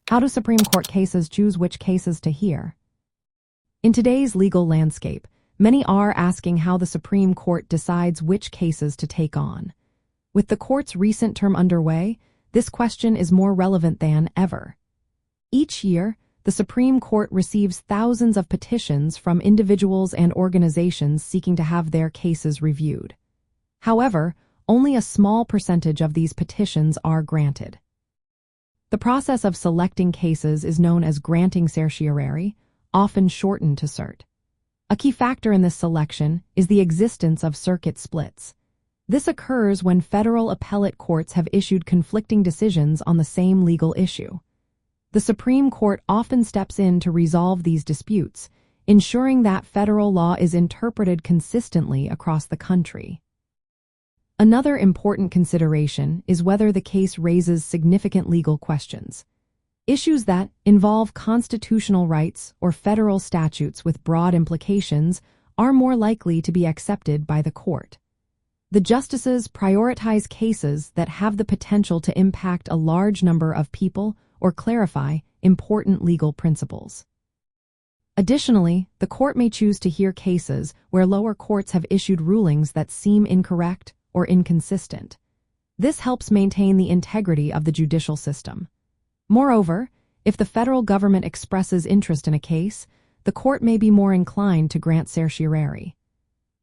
How do Supreme Court cases choose which cases to hear? In today's legal landscape, many are asking how the Supreme Court decides which cases to take on. With the court's recent term underway, this question is more relevant than ever. Each year, the Supreme Court receives thousands of petitions from individuals and organizations seeking to have their cases reviewed. However, only a small percentage of these petitions are granted. The process of selecting cases is known as granting certiorari, often shortened to cert. A key factor in this selection is the existence of circuit splits. This occurs when federal appellate courts have issued conflicting decisions on the same legal issue. The Supreme Court often steps in to resolve these disputes, ensuring that federal law is interpreted consistently across the country. Another important consideration is whether the case raises significant legal questions. Issues that involve constitutional rights or federal statutes with broad implications are more likely to be accepted by the court. The justices prioritize cases that have the potential to impact a large number of people or clarify important legal principles. Additionally, the court may choose to hear cases where lower courts have issued rulings that seem incorrect or inconsistent. This helps maintain the integrity of the judicial system. Moreover, if the federal government expresses interest in a case, the court may be more inclined to grant certiorari.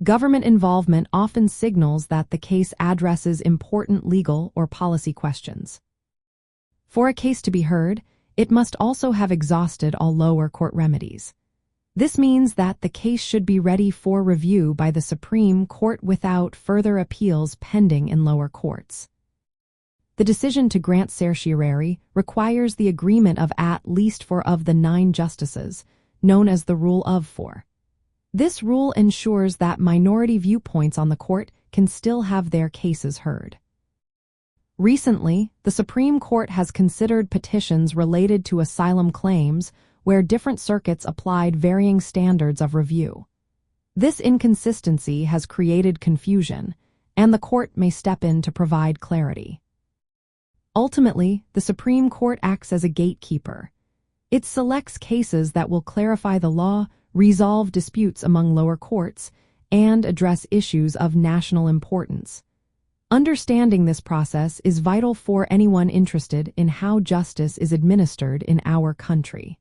Government involvement often signals that the case addresses important legal or policy questions. For a case to be heard, it must also have exhausted all lower court remedies. This means that the case should be ready for review by the Supreme Court without further appeals pending in lower courts. The decision to grant certiorari requires the agreement of at least 4 of the 9 justices, known as the Rule of 4. This rule ensures that minority viewpoints on the court can still have their cases heard. Recently, the Supreme Court has considered petitions related to asylum claims where different circuits applied varying standards of review. This inconsistency has created confusion, and the court may step in to provide clarity. Ultimately, the Supreme Court acts as a gatekeeper. It selects cases that will clarify the law, resolve disputes among lower courts, and address issues of national importance. Understanding this process is vital for anyone interested in how justice is administered in our country.